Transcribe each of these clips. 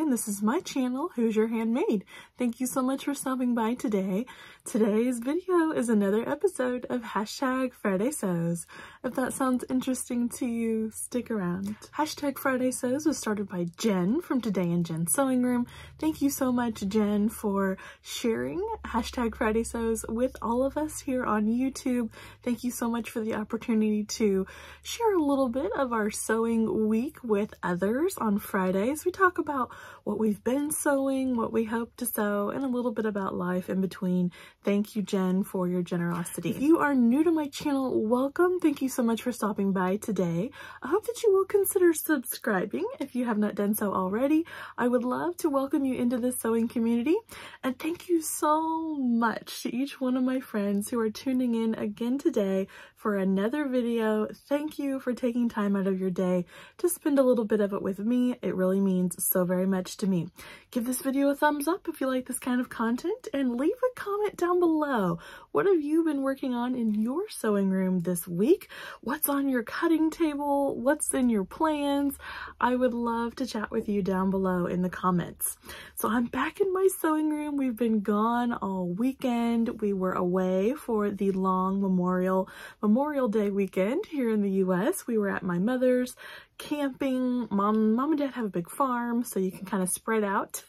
and this is my channel, Who's Your Handmaid. Thank you so much for stopping by today. Today's video is another episode of #FridaySews. If that sounds interesting to you, stick around. #FridaySews was started by Jen from Today in Jen's Sewing Room. Thank you so much, Jen, for sharing #FridaySews with all of us here on YouTube. Thank you so much for the opportunity to share a little bit of our sewing week with others on Fridays. We talk about what we've been sewing, what we hope to sew, and a little bit about life in between. Thank you, Jen, for your generosity. If you are new to my channel, welcome. Thank you so much for stopping by today. I hope that you will consider subscribing if you have not done so already. I would love to welcome you into the sewing community. And thank you so much to each one of my friends who are tuning in again today for another video. Thank you for taking time out of your day to spend a little bit of it with me. It really means so very much to me. Give this video a thumbs up if you like this kind of content, and leave a comment down below. What have you been working on in your sewing room this week? What's on your cutting table? What's in your plans? I would love to chat with you down below in the comments. So I'm back in my sewing room. We've been gone all weekend. We were away for the long Memorial Day weekend here in the US. We were at my mother's, camping. Mom and Dad have a big farm, so you can kind of spread out,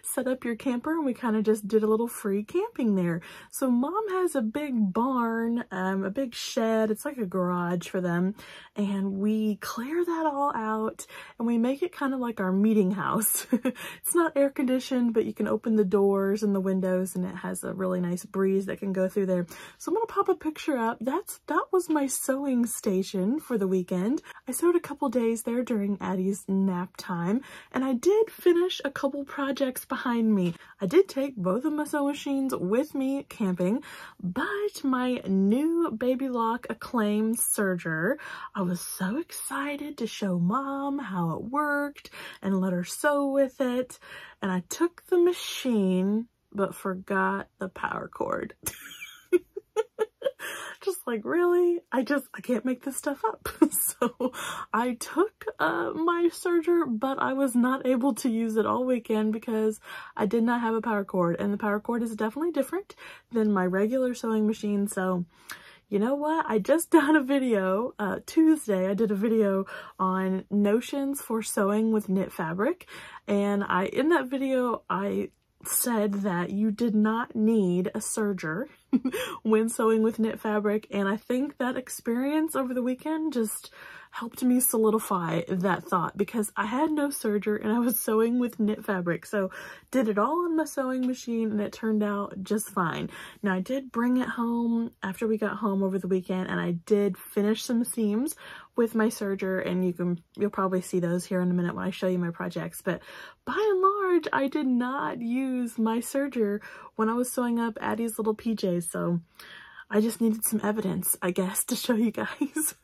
set up your camper, and we kind of just did a little free camping there. So Mom has a big barn, a big shed. It's like a garage for them, and we clear that all out and we make it kind of like our meeting house. It's not air conditioned, but you can open the doors and the windows, and it has a really nice breeze that can go through there. So I'm gonna pop a picture up. That was my sewing station for the weekend. I sewed a couple days there during Addie's nap time, and I did finish a couple projects behind me. I did take both of my sewing machines with me camping, but my new Baby Lock Acclaim serger, I was so excited to show Mom how it worked and let her sew with it, and I took the machine but forgot the power cord. Just like, really? I can't make this stuff up. So I took my serger, but I was not able to use it all weekend because I did not have a power cord, and the power cord is definitely different than my regular sewing machine. So you know what? I just done a video, Tuesday, I did a video on notions for sewing with knit fabric, and in that video, I said that you did not need a serger when sewing with knit fabric, and I think that experience over the weekend just helped me solidify that thought, because I had no serger and I was sewing with knit fabric. So did it all on my sewing machine, and it turned out just fine. Now I did bring it home after we got home over the weekend, and I did finish some seams with my serger, and you'll probably see those here in a minute when I show you my projects. But by and large, I did not use my serger when I was sewing up Addie's little PJs, so I just needed some evidence, I guess, to show you guys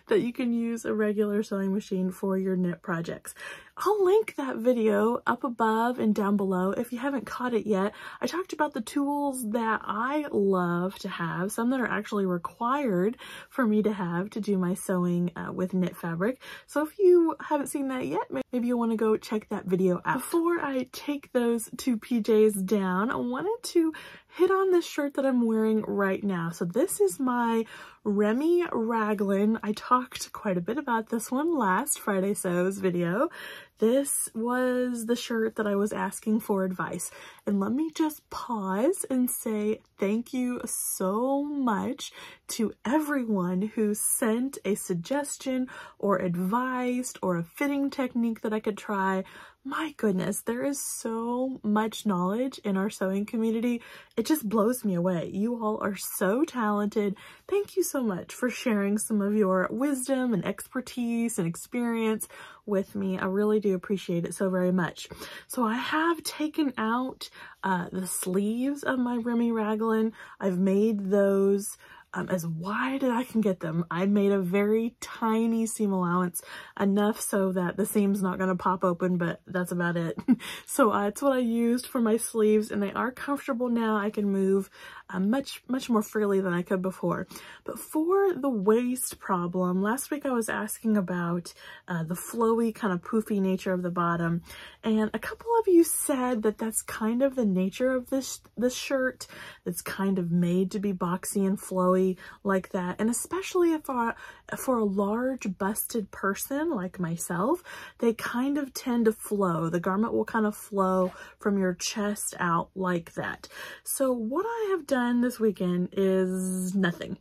that you can use a regular sewing machine for your knit projects. I'll link that video up above and down below if you haven't caught it yet. I talked about the tools that I love to have, some that are actually required for me to have to do my sewing with knit fabric. So if you haven't seen that yet, maybe you'll want to go check that video out. Before I take those two PJs down, I wanted to hit on this shirt that I'm wearing right now. So this is my Remy Raglan. I talked quite a bit about this one last Friday Sews video. This was the shirt that I was asking for advice. And let me just pause and say thank you so much to everyone who sent a suggestion or advised or a fitting technique that I could try. My goodness, there is so much knowledge in our sewing community. It just blows me away. You all are so talented. Thank you so much for sharing some of your wisdom and expertise and experience with me. I really do appreciate it so very much. So I have taken out the sleeves of my Remy Raglan. I've made those as wide as I can get them. I made a very tiny seam allowance, enough so that the seam's not going to pop open, but that's about it. So it's what I used for my sleeves, and they are comfortable now. I can move much more freely than I could before. But for the waist problem, last week I was asking about the flowy, kind of poofy nature of the bottom, and a couple of you said that that's kind of the nature of this shirt. It's kind of made to be boxy and flowy like that, and especially if for a large busted person like myself, they kind of tend to flow. The garment will kind of flow from your chest out like that. So what I have done this weekend is nothing.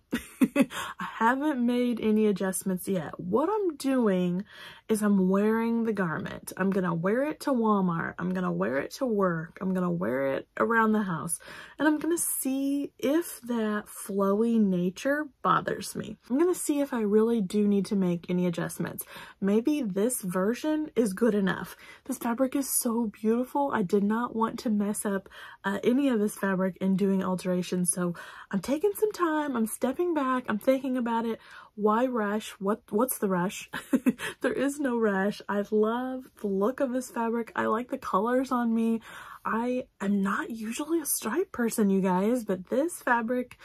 I haven't made any adjustments yet. What I'm doing is I'm wearing the garment. I'm gonna wear it to Walmart. I'm gonna wear it to work. I'm gonna wear it around the house. And I'm gonna see if that flowy nature bothers me. I'm gonna see if I really do need to make any adjustments. Maybe this version is good enough. This fabric is so beautiful. I did not want to mess up any of this fabric in doing alterations. So I'm taking some time. I'm stepping back. I'm thinking about it. Why rush? What's the rush? There is no rush. I love the look of this fabric. I like the colors on me. I am not usually a stripe person, you guys, but this fabric,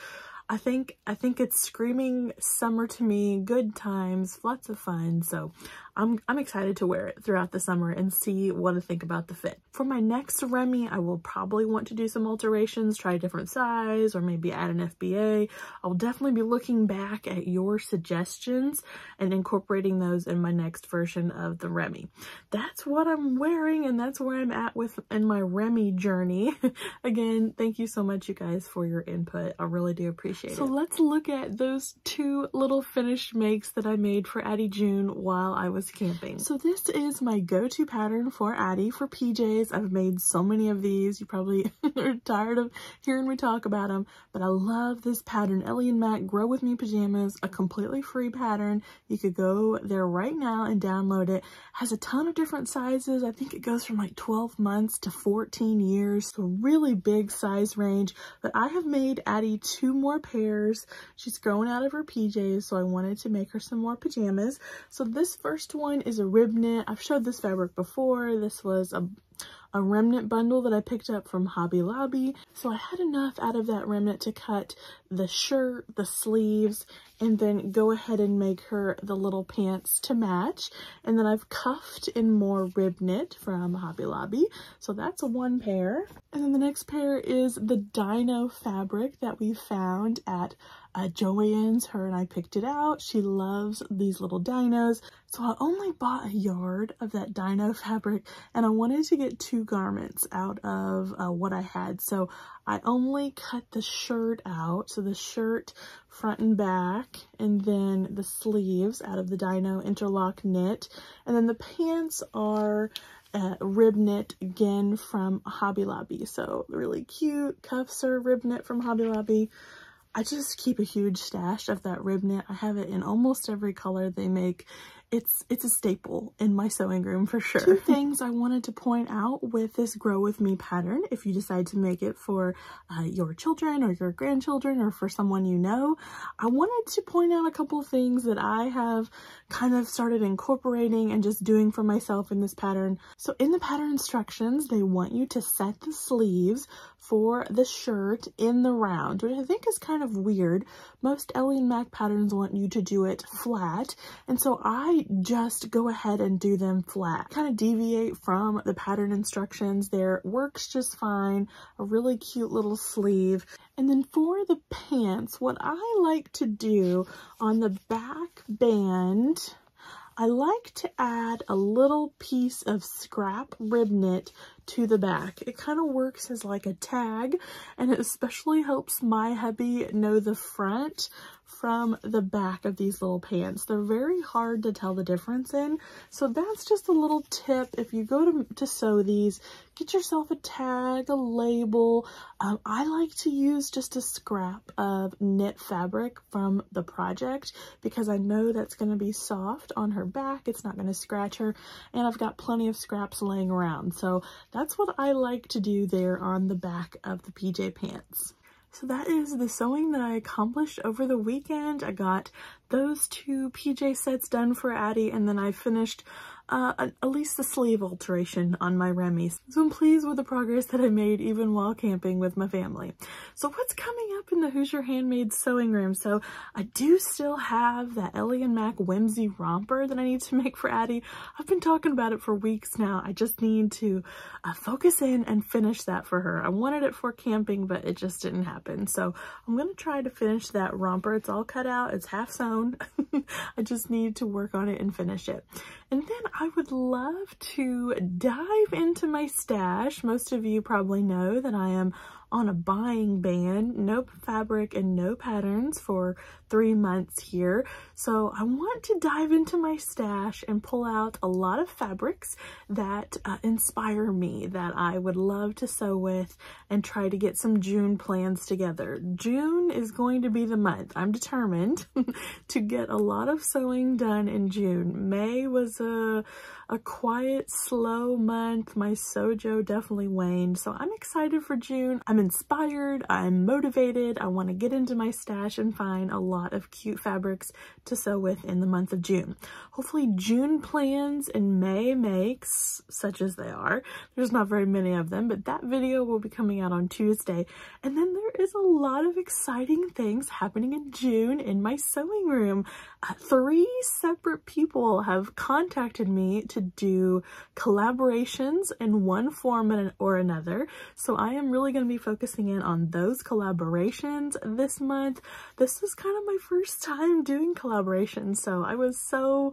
I think it's screaming summer to me, good times, lots of fun. So I'm excited to wear it throughout the summer and see what I think about the fit. For my next Remy, I will probably want to do some alterations, try a different size, or maybe add an FBA. I'll definitely be looking back at your suggestions and incorporating those in my next version of the Remy. That's what I'm wearing, and that's where I'm at in my Remy journey. Again, thank you so much, you guys, for your input. I really do appreciate it. So let's look at those two little finished makes that I made for Addie June while I was camping. So this is my go-to pattern for Addie for PJs. I've made so many of these. You probably are tired of hearing me talk about them, but I love this pattern. Ellie and Mac Grow With Me Pajamas, a completely free pattern. You could go there right now and download it. Has a ton of different sizes. I think it goes from like 12 months to 14 years. So really big size range, but I have made Addie 2 more pairs. She's growing out of her PJs, so I wanted to make her some more pajamas. So this first one is a rib knit. I've showed this fabric before. This was a remnant bundle that I picked up from Hobby Lobby. So I had enough out of that remnant to cut the shirt, the sleeves, and then go ahead and make her the little pants to match. And then I've cuffed in more rib knit from Hobby Lobby. So that's 1 pair. And then the next pair is the dino fabric that we found at Joann's. Her and I picked it out. She loves these little dinos. So I only bought a yard of that dino fabric, and I wanted to get 2 garments out of what I had. So I only cut the shirt out. So the shirt front and back, and then the sleeves out of the dino interlock knit. And then the pants are rib knit again from Hobby Lobby. So really cute. Cuffs are rib knit from Hobby Lobby. I just keep a huge stash of that rib knit. I have it in almost every color they make. It's a staple in my sewing room for sure. 2 things I wanted to point out with this Grow With Me pattern, if you decide to make it for your children or your grandchildren or for someone you know, I wanted to point out a couple things that I have kind of started incorporating and just doing for myself in this pattern. So in the pattern instructions, they want you to set the sleeves for the shirt in the round, which I think is kind of weird. Most Ellie and Mac patterns want you to do it flat, and so I just go ahead and do them flat. Kind of deviate from the pattern instructions there. Works just fine. A really cute little sleeve. And then for the pants, what I like to do on the back band, I like to add a little piece of scrap rib knit to the back. It kind of works as like a tag, and it especially helps my hubby know the front from the back of these little pants. They're very hard to tell the difference in, so that's just a little tip. If you go to sew these, get yourself a tag, a label. I like to use just a scrap of knit fabric from the project because I know that's going to be soft on her back. It's not going to scratch her, and I've got plenty of scraps laying around. So that's what I like to do there on the back of the PJ pants. So that is the sewing that I accomplished over the weekend. I got those 2 PJ sets done for Addie, and then I finished at least the sleeve alteration on my Remy. So I'm pleased with the progress that I made even while camping with my family. So what's coming up in the Hoosier Handmade sewing room? So I do still have that Ellie and Mac Whimsy romper that I need to make for Addie. I've been talking about it for weeks now. I just need to focus in and finish that for her. I wanted it for camping, but it just didn't happen. So I'm going to try to finish that romper. It's all cut out. It's half sewn. I just need to work on it and finish it. And then I would love to dive into my stash. Most of you probably know that I am on a buying ban, no fabric and no patterns for 3 months here. So I want to dive into my stash and pull out a lot of fabrics that inspire me, that I would love to sew with, and try to get some June plans together. June is going to be the month. I'm determined to get a lot of sewing done in June. May was a quiet, slow month. My sojo definitely waned, so I'm excited for June. I'm inspired, I'm motivated. I want to get into my stash and find a lot of cute fabrics to sew with in the month of June. Hopefully June plans and May makes, such as they are, there's not very many of them, but that video will be coming out on Tuesday. And then there is a lot of exciting things happening in June in my sewing room. 3 separate people have contacted me to do collaborations in one form or another. So I am really going to be focusing in on those collaborations this month. This was kind of my first time doing collaborations, so I was so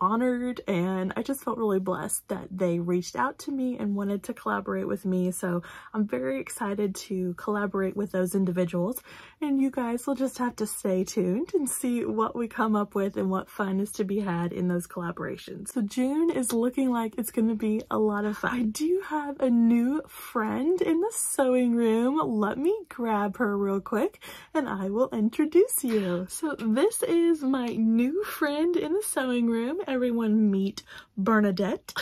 honored, and I just felt really blessed that they reached out to me and wanted to collaborate with me. So I'm very excited to collaborate with those individuals, and you guys will just have to stay tuned and see what we come up with and what fun is to be had in those collaborations. So June is looking like it's going to be a lot of fun. I do have a new friend in the sewing room. Let me grab her real quick and I will introduce you. So this is my new friend in the sewing room. Everyone meet Bernadette.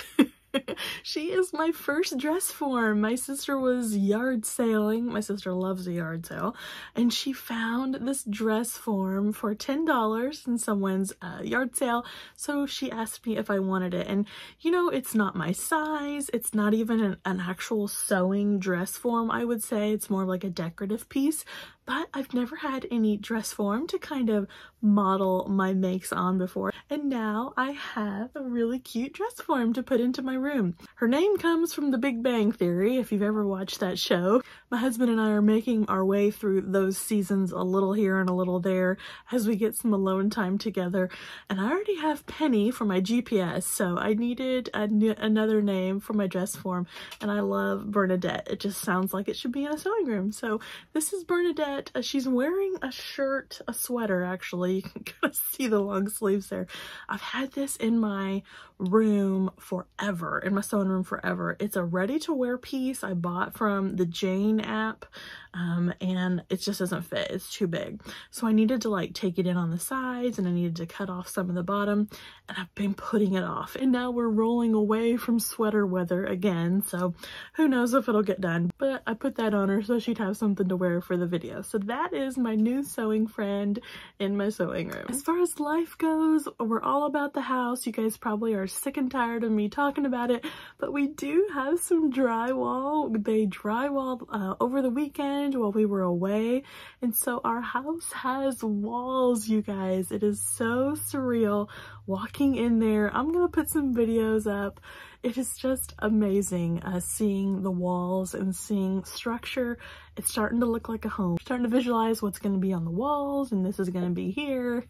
She is my first dress form. My sister was yard sailing. My sister loves a yard sale. And she found this dress form for $10 in someone's yard sale. So she asked me if I wanted it. And you know, it's not my size. It's not even an actual sewing dress form, I would say. It's more like a decorative piece. But I've never had any dress form to kind of model my makes on before. And now I have a really cute dress form to put into my room. Her name comes from The Big Bang Theory, if you've ever watched that show. My husband and I are making our way through those seasons a little here and a little there as we get some alone time together. And I already have Penny for my GPS, so I needed another name for my dress form. And I love Bernadette. It just sounds like it should be in a sewing room. So this is Bernadette. She's wearing a shirt, a sweater actually. You can kind of see the long sleeves there. I've had this in my room forever, in my sewing room forever. It's a ready-to-wear piece I bought from the Jane app, and it just doesn't fit. It's too big. So I needed to like take it in on the sides, and I needed to cut off some of the bottom, and I've been putting it off. And now we're rolling away from sweater weather again, so who knows if it'll get done. But I put that on her so she'd have something to wear for the video. So that is my new sewing friend in my sewing room. As far as life goes, we're all about the house. You guys probably are sick and tired of me talking about it, but we do have some drywall. They drywalled over the weekend while we were away, and so our house has walls, you guys. It is so surreal walking in there. I'm gonna put some videos up. It is just amazing seeing the walls and seeing structure. It's starting to look like a home. Starting to visualize what's going to be on the walls, and this is going to be here.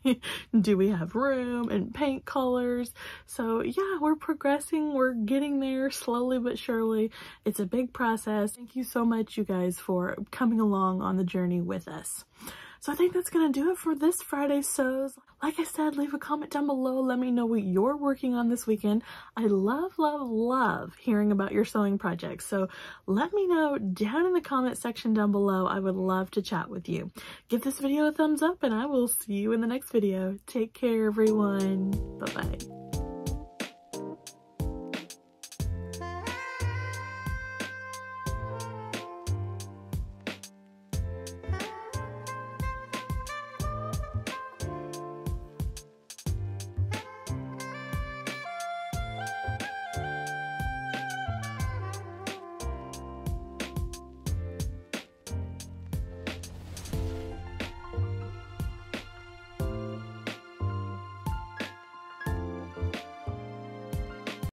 Do we have room and paint colors? So yeah, we're progressing. We're getting there slowly but surely. It's a big process. Thank you so much, you guys, for coming along on the journey with us. So I think that's going to do it for this Friday Sews. Like I said, leave a comment down below. Let me know what you're working on this weekend. I love, love, love hearing about your sewing projects. So let me know down in the comment section down below. I would love to chat with you. Give this video a thumbs up, and I will see you in the next video. Take care, everyone. Bye-bye.